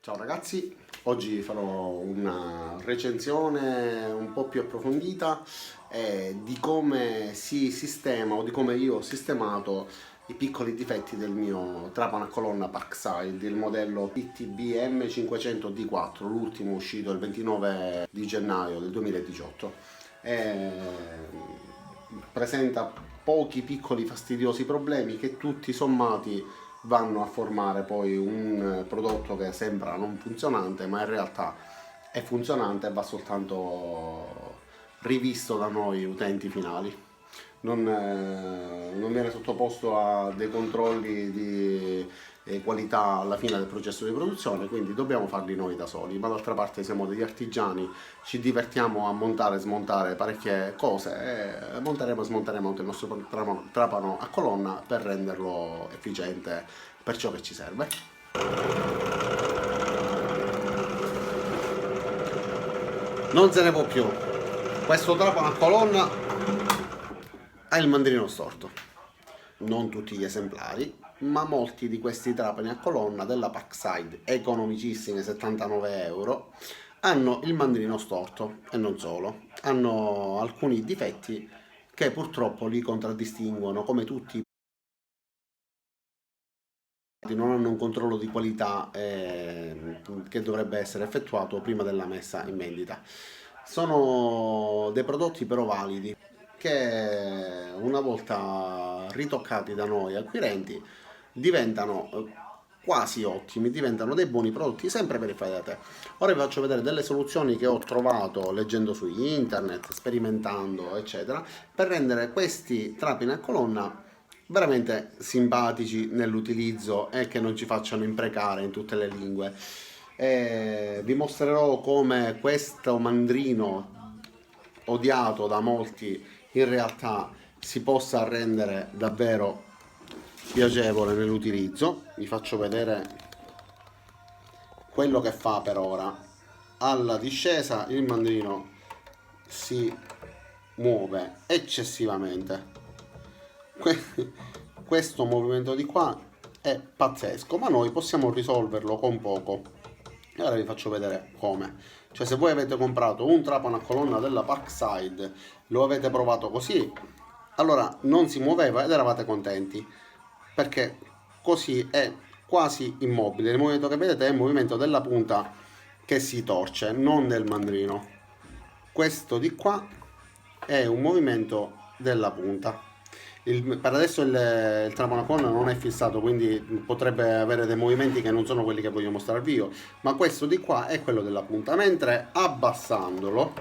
Ciao ragazzi, oggi farò una recensione un po' più approfondita di come si sistema o di come io ho sistemato i piccoli difetti del mio trapano a colonna Parkside, il modello PTBM 500D4, l'ultimo uscito il 29 di gennaio del 2018. Eh, presenta pochi piccoli fastidiosi problemi che tutti sommati vanno a formare poi un prodotto che sembra non funzionante, ma in realtà è funzionante e va soltanto rivisto da noi utenti finali. Non viene sottoposto a dei controlli di qualità alla fine del processo di produzione, quindi dobbiamo farli noi da soli, ma d'altra parte siamo degli artigiani, ci divertiamo a montare e smontare parecchie cose e monteremo e smonteremo anche il nostro trapano a colonna per renderlo efficiente per ciò che ci serve. Non se ne può più, questo trapano a colonna ha il mandrino storto. Non tutti gli esemplari, ma molti di questi trapani a colonna della Parkside, economicissimi 79 euro, hanno il mandrino storto e non solo, hanno alcuni difetti che purtroppo li contraddistinguono, come tutti non hanno un controllo di qualità che dovrebbe essere effettuato prima della messa in vendita. Sono dei prodotti però validi che una volta ritoccati da noi acquirenti diventano quasi ottimi, diventano dei buoni prodotti sempre per i fai da te. Ora vi faccio vedere delle soluzioni che ho trovato leggendo su internet, sperimentando eccetera, per rendere questi trapani a colonna veramente simpatici nell'utilizzo e che non ci facciano imprecare in tutte le lingue. Vi mostrerò come questo mandrino odiato da molti in realtà si possa rendere davvero piacevole nell'utilizzo. Vi faccio vedere quello che fa per ora. Alla discesa il mandrino si muove eccessivamente. Questo movimento di qua è pazzesco, ma noi possiamo risolverlo con poco. E ora vi faccio vedere come. Cioè, se voi avete comprato un trapano a colonna della Parkside, lo avete provato così, allora non si muoveva ed eravate contenti, perché così è quasi immobile. Il movimento che vedete è il movimento della punta che si torce, non del mandrino. Questo di qua è un movimento della punta. Per adesso il trapano a colonna non è fissato, quindi potrebbe avere dei movimenti che non sono quelli che voglio mostrarvi io, ma questo di qua è quello della punta, mentre abbassandolo,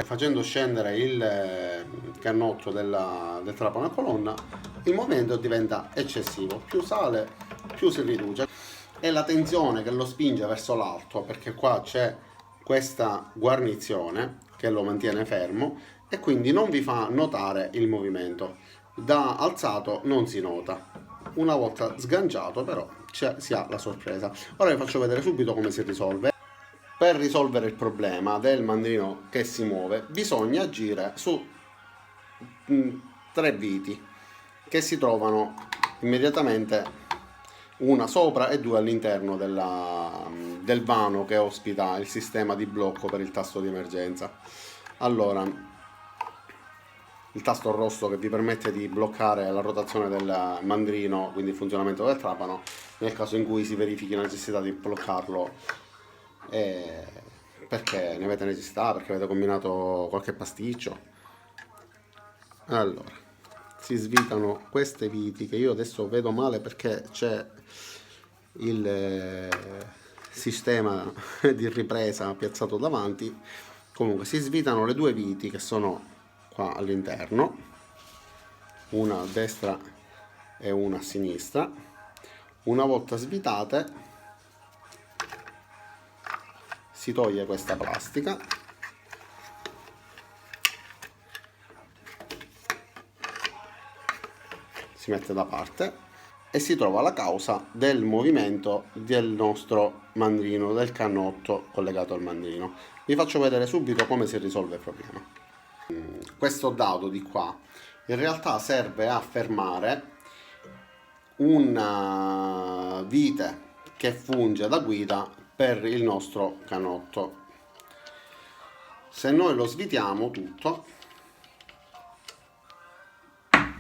facendo scendere il cannotto del trapano a colonna, il movimento diventa eccessivo, più sale più si riduce, e la tensione che lo spinge verso l'alto, perché qua c'è questa guarnizione che lo mantiene fermo e quindi non vi fa notare il movimento. Da alzato non si nota, una volta sganciato però si ha la sorpresa. Ora vi faccio vedere subito come si risolve. Per risolvere il problema del mandrino che si muove bisogna agire su tre viti che si trovano immediatamente, una sopra e due all'interno del vano che ospita il sistema di blocco per il tasto di emergenza. Allora, il tasto rosso che vi permette di bloccare la rotazione del mandrino, quindi il funzionamento del trapano, nel caso in cui si verifichi la necessità di bloccarlo, perché ne avete necessità, perché avete combinato qualche pasticcio. Allora, si svitano queste viti che io adesso vedo male perché c'è il sistema di ripresa piazzato davanti. Comunque si svitano le due viti che sono qua all'interno, una a destra e una a sinistra. Una volta svitate si toglie questa plastica, si mette da parte e si trova la causa del movimento del nostro mandrino, del cannotto collegato al mandrino. Vi faccio vedere subito come si risolve il problema. Questo dado di qua in realtà serve a fermare una vite che funge da guida per il nostro canotto. Se noi lo svitiamo tutto,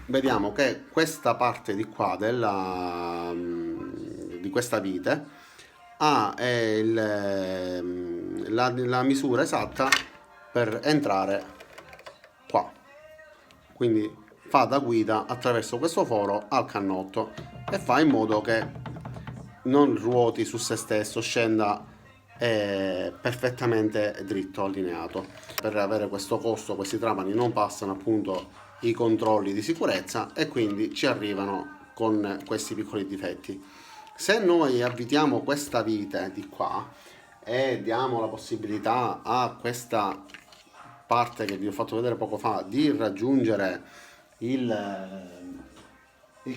vediamo che questa parte di qua di questa vite ha la misura esatta per entrare qua, quindi fa da guida attraverso questo foro al cannotto e fa in modo che non ruoti su se stesso, scenda perfettamente dritto, allineato. Per avere questo costo questi trapani non passano appunto i controlli di sicurezza e quindi ci arrivano con questi piccoli difetti. Se noi avvitiamo questa vite di qua e diamo la possibilità a questa parte che vi ho fatto vedere poco fa di raggiungere il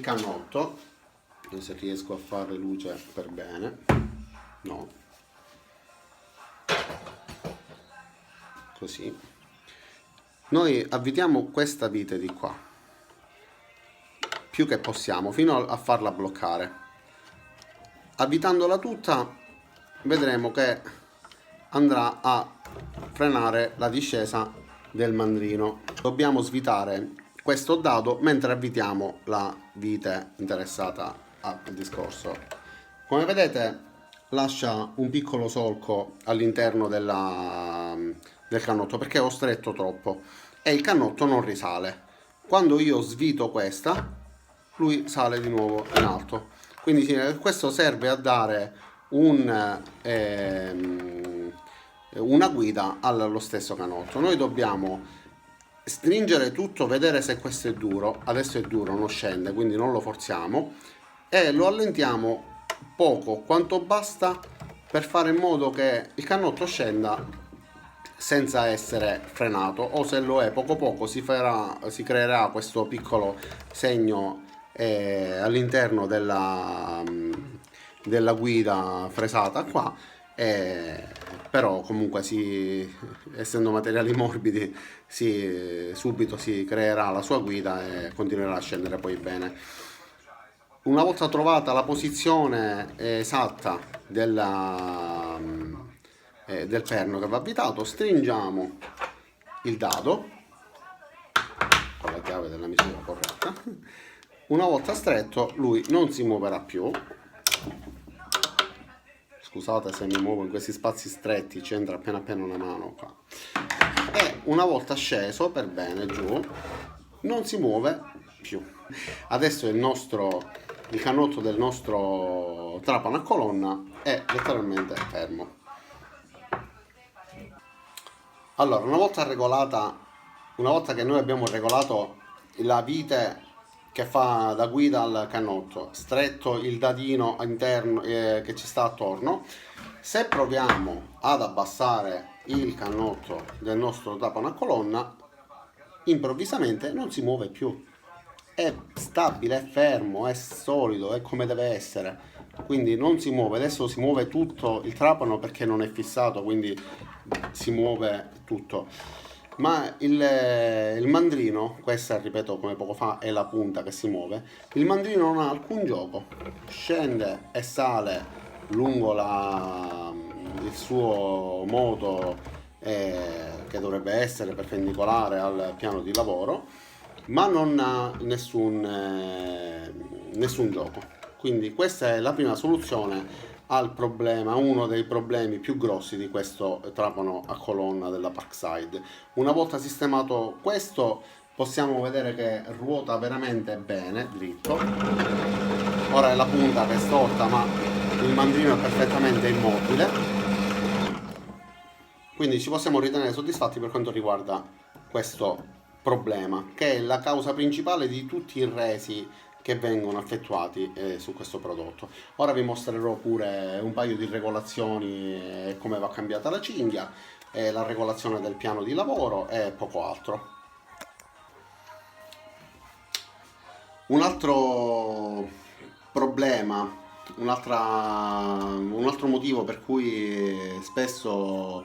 cannotto, se riesco a fare luce per bene, no, così, noi avvitiamo questa vite di qua più che possiamo fino a farla bloccare. Avvitandola tutta vedremo che andrà a frenare la discesa del mandrino. Dobbiamo svitare questo dado mentre avvitiamo la vite interessata al discorso. Come vedete lascia un piccolo solco all'interno del cannotto perché ho stretto troppo e il cannotto non risale. Quando io svito questa, lui sale di nuovo in alto. Quindi questo serve a dare una guida allo stesso canotto. Noi dobbiamo stringere tutto, vedere se questo è duro. Adesso è duro, non scende, quindi non lo forziamo e lo allentiamo poco, quanto basta per fare in modo che il cannotto scenda senza essere frenato, o se lo è poco poco si creerà questo piccolo segno all'interno della guida fresata qua, però comunque essendo materiali morbidi subito si creerà la sua guida e continuerà a scendere poi bene. Una volta trovata la posizione esatta del perno che va avvitato, stringiamo il dado con la chiave della misura corretta. Una volta stretto lui non si muoverà più. Scusate se mi muovo in questi spazi stretti, ci entra appena una mano qua. E una volta sceso per bene giù, non si muove più. Adesso il cannotto del nostro trapano a colonna è letteralmente fermo. Allora, una volta che noi abbiamo regolato la vite che fa da guida al cannotto, stretto il dadino interno che ci sta attorno, se proviamo ad abbassare il cannotto del nostro trapano a colonna, improvvisamente non si muove più. È stabile, è fermo, è solido, è come deve essere. Quindi non si muove. Adesso si muove tutto il trapano perché non è fissato, quindi si muove tutto. Ma il mandrino, questa ripeto come poco fa è la punta che si muove, il mandrino non ha alcun gioco, scende e sale lungo il suo moto che dovrebbe essere perpendicolare al piano di lavoro, ma non ha nessun gioco. Quindi questa è la prima soluzione al problema, uno dei problemi più grossi di questo trapano a colonna della Parkside. Una volta sistemato questo, possiamo vedere che ruota veramente bene, dritto. Ora è la punta che è storta, ma il mandrino è perfettamente immobile. Quindi ci possiamo ritenere soddisfatti per quanto riguarda questo problema, che è la causa principale di tutti i resi che vengono effettuati su questo prodotto. Ora vi mostrerò pure un paio di regolazioni, come va cambiata la cinghia, la regolazione del piano di lavoro e poco altro. Un altro problema, un altro motivo per cui spesso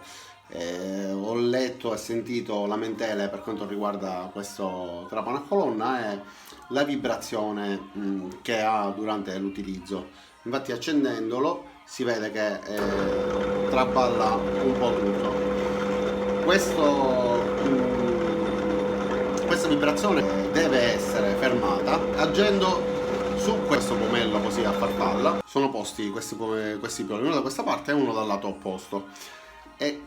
ho letto e sentito lamentele per quanto riguarda questo trapano a colonna è la vibrazione che ha durante l'utilizzo. Infatti accendendolo si vede che traballa un po' tutto. Questa vibrazione deve essere fermata agendo su questo pomello così a farfalla. Sono posti questi pioli, uno da questa parte e uno dal lato opposto. E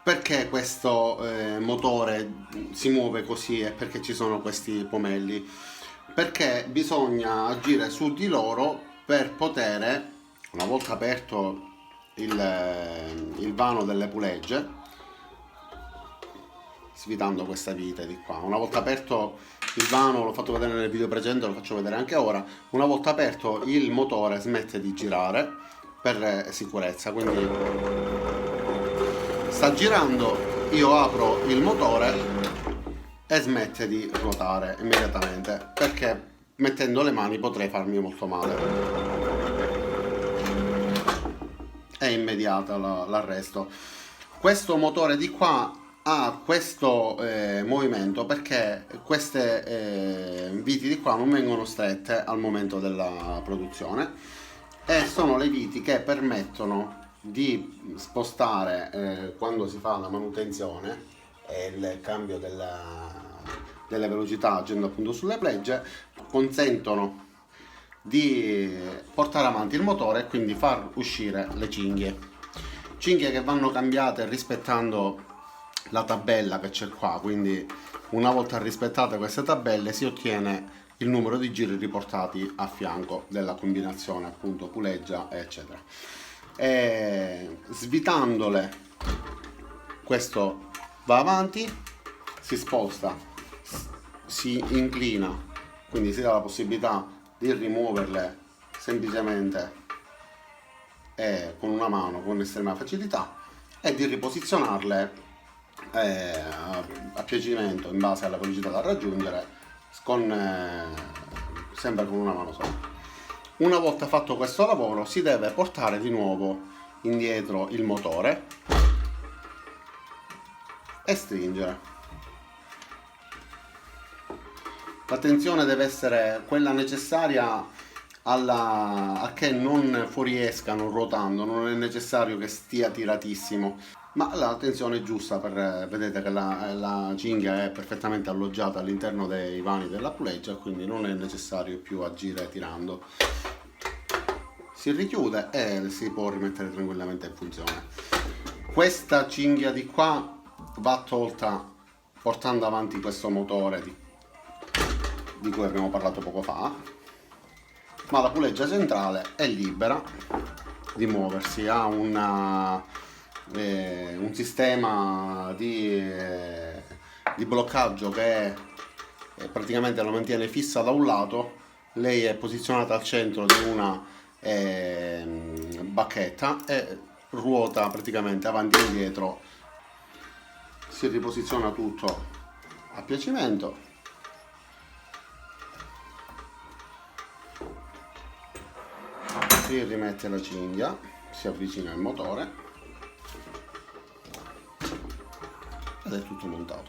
perché questo motore si muove così e perché ci sono questi pomelli? Perché bisogna agire su di loro per poter, una volta aperto il vano delle pulegge, svitando questa vite di qua, una volta aperto il vano, l'ho fatto vedere nel video precedente, lo faccio vedere anche ora, una volta aperto il motore smette di girare per sicurezza, quindi sta girando, io apro il motore e smette di ruotare immediatamente, perché mettendo le mani potrei farmi molto male. È immediata l'arresto. Questo motore di qua ha questo movimento perché queste viti di qua non vengono strette al momento della produzione e sono le viti che permettono di spostare quando si fa la manutenzione e il cambio delle velocità agendo appunto sulle plegge, consentono di portare avanti il motore e quindi far uscire le cinghie che vanno cambiate rispettando la tabella che c'è qua, quindi una volta rispettate queste tabelle si ottiene il numero di giri riportati a fianco della combinazione appunto puleggia eccetera, e svitandole questo va avanti, si sposta, si inclina, quindi si dà la possibilità di rimuoverle semplicemente con una mano con estrema facilità e di riposizionarle a piacimento in base alla velocità da raggiungere sempre con una mano sola. Una volta fatto questo lavoro si deve portare di nuovo indietro il motore e stringere. La tensione deve essere quella necessaria a che non fuoriescano ruotando, non è necessario che stia tiratissimo, ma la tensione è giusta vedete che la cinghia è perfettamente alloggiata all'interno dei vani della puleggia, quindi non è necessario più agire tirando. Si richiude e si può rimettere tranquillamente in funzione. Questa cinghia di qua va tolta portando avanti questo motore di cui abbiamo parlato poco fa, ma la puleggia centrale è libera di muoversi, ha un sistema di bloccaggio che praticamente la mantiene fissa da un lato, lei è posizionata al centro di una bacchetta e ruota praticamente avanti e indietro, si riposiziona tutto a piacimento. Si rimette la cinghia, si avvicina il motore ed è tutto montato.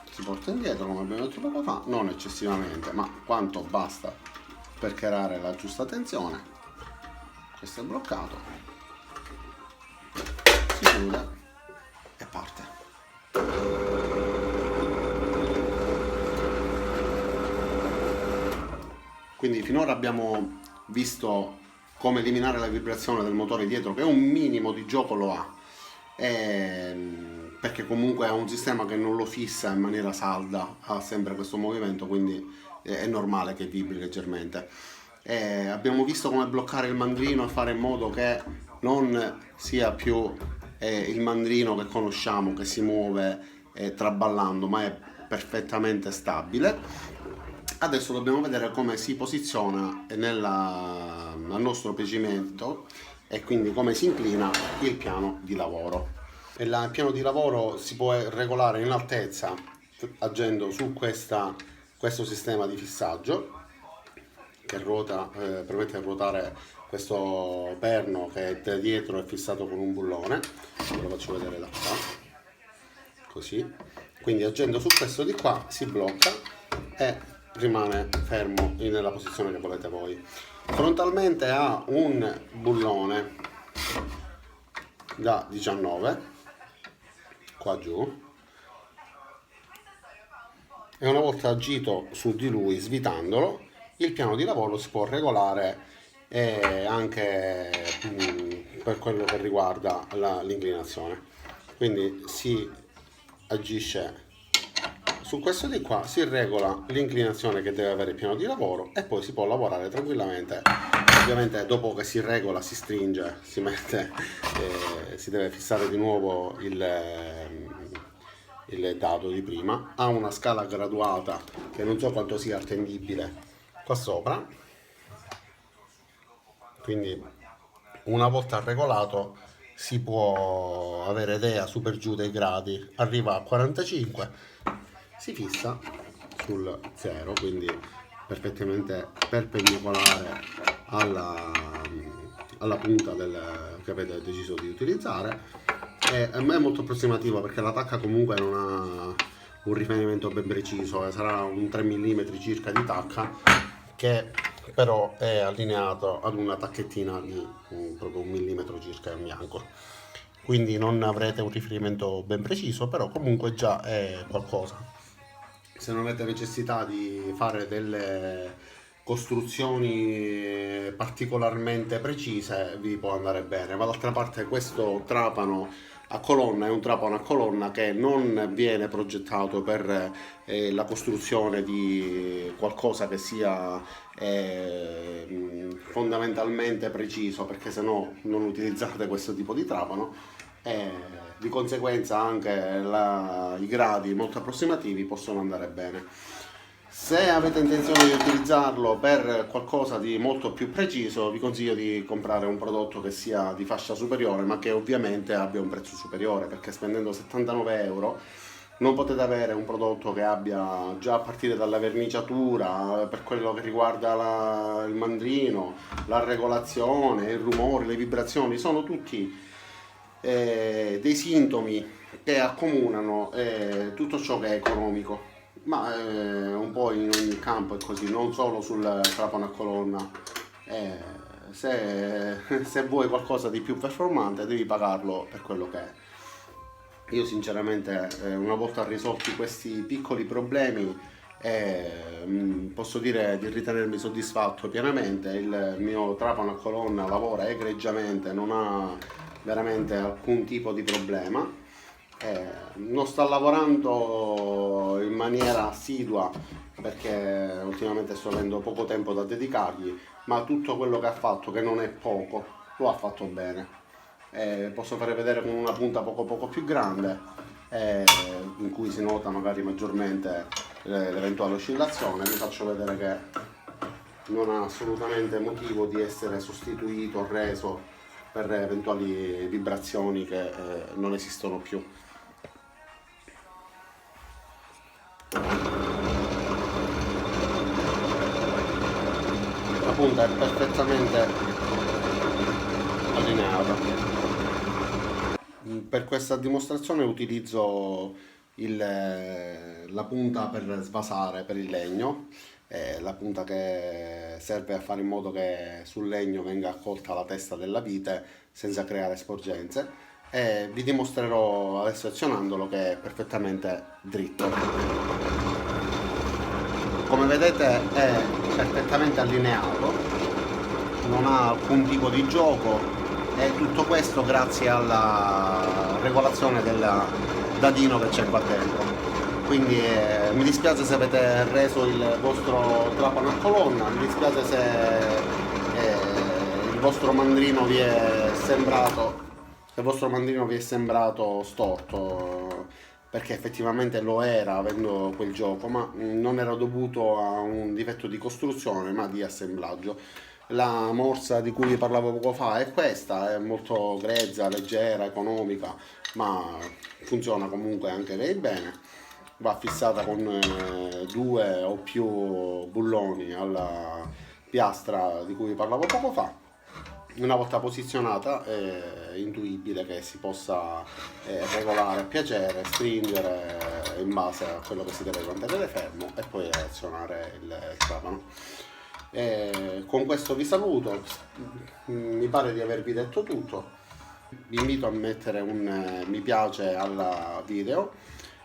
Si porta indietro come abbiamo detto poco fa, non eccessivamente, ma quanto basta per creare la giusta tensione. Questo è bloccato, si chiude e parte. Quindi finora abbiamo visto come eliminare la vibrazione del motore dietro, che un minimo di gioco lo ha, perché comunque è un sistema che non lo fissa in maniera salda, ha sempre questo movimento, quindi è normale che vibri leggermente. Abbiamo visto come bloccare il mandrino e fare in modo che non sia più il mandrino che conosciamo, che si muove traballando, ma è perfettamente stabile. Adesso dobbiamo vedere come si posiziona al nostro piacimento e quindi come si inclina il piano di lavoro. Il piano di lavoro si può regolare in altezza agendo su questo sistema di fissaggio che permette di ruotare questo perno che da dietro è fissato con un bullone. Ve lo faccio vedere da qua, così. Quindi agendo su questo di qua si blocca e rimane fermo nella posizione che volete voi. Frontalmente ha un bullone da 19 qua giù, e una volta agito su di lui svitandolo, il piano di lavoro si può regolare anche per quello che riguarda l'inclinazione. Quindi si agisce su questo di qua, si regola l'inclinazione che deve avere il piano di lavoro e poi si può lavorare tranquillamente. Ovviamente dopo che si regola, si stringe, si mette, si deve fissare di nuovo il dado di prima. Ha una scala graduata che non so quanto sia attendibile qua sopra, quindi una volta regolato si può avere idea su per giù dei gradi. Arriva a 45, si fissa sul 0, quindi perfettamente perpendicolare alla punta che avete deciso di utilizzare. A me è molto approssimativo perché la tacca comunque non ha un riferimento ben preciso, sarà un 3 mm circa di tacca, che però è allineato ad una tacchettina di proprio 1 mm circa in bianco, quindi non avrete un riferimento ben preciso, però comunque già è qualcosa. Se non avete necessità di fare delle costruzioni particolarmente precise, vi può andare bene, ma d'altra parte questo trapano a colonna è un trapano a colonna che non viene progettato per la costruzione di qualcosa che sia fondamentalmente preciso, perché se no non utilizzate questo tipo di trapano, e di conseguenza anche i gradi molto approssimativi possono andare bene. Se avete intenzione di utilizzarlo per qualcosa di molto più preciso, vi consiglio di comprare un prodotto che sia di fascia superiore, ma che ovviamente abbia un prezzo superiore, perché spendendo 79 euro non potete avere un prodotto che abbia già a partire dalla verniciatura, per quello che riguarda il mandrino, la regolazione, il rumore, le vibrazioni, sono tutti dei sintomi che accomunano tutto ciò che è economico, ma un po' in ogni campo è così, non solo sul trapano a colonna. Se vuoi qualcosa di più performante devi pagarlo per quello che è. Io sinceramente una volta risolti questi piccoli problemi posso dire di ritenermi soddisfatto pienamente. Il mio trapano a colonna lavora egregiamente, non ha veramente alcun tipo di problema. Non sta lavorando in maniera assidua perché ultimamente sto avendo poco tempo da dedicargli, ma tutto quello che ha fatto, che non è poco, lo ha fatto bene. Posso fare vedere con una punta poco più grande, in cui si nota magari maggiormente l'eventuale oscillazione. Vi faccio vedere che non ha assolutamente motivo di essere sostituito o reso per eventuali vibrazioni che non esistono più. La punta è perfettamente allineata. Per questa dimostrazione utilizzo la punta per svasare per il legno, la punta che serve a fare in modo che sul legno venga accolta la testa della vite senza creare sporgenze, e vi dimostrerò adesso azionandolo che è perfettamente dritto. Come vedete è perfettamente allineato, non ha alcun tipo di gioco, e tutto questo grazie alla regolazione del dadino che c'è qua dentro. Quindi mi dispiace se avete reso il vostro trapano a colonna, mi dispiace se il vostro mandrino vi è sembrato storto, perché effettivamente lo era avendo quel gioco, ma non era dovuto a un difetto di costruzione ma di assemblaggio. La morsa di cui vi parlavo poco fa è questa, è molto grezza, leggera, economica, ma funziona comunque anche lei bene. Va fissata con 2 o più bulloni alla piastra di cui vi parlavo poco fa, Una volta posizionata è intuibile che si possa regolare a piacere, stringere in base a quello che si deve mantenere fermo e poi azionare il trapano. Con questo vi saluto, mi pare di avervi detto tutto. Vi invito a mettere un mi piace al video,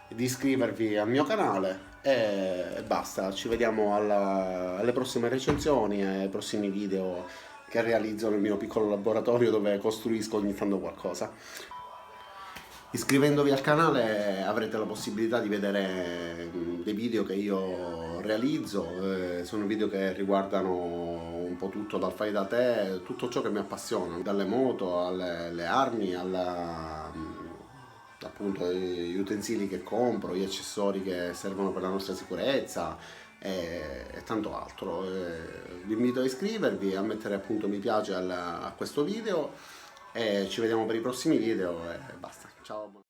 di iscrivervi al mio canale e basta. Ci vediamo alle prossime recensioni e ai prossimi video che realizzo nel mio piccolo laboratorio dove costruisco ogni tanto qualcosa. Iscrivendovi al canale avrete la possibilità di vedere dei video che io realizzo, sono video che riguardano un po' tutto, dal fai da te, tutto ciò che mi appassiona, dalle moto alle armi, appunto gli utensili che compro, gli accessori che servono per la nostra sicurezza e tanto altro. Vi invito a iscrivervi, a mettere appunto mi piace a questo video e ci vediamo per i prossimi video e basta. Ciao.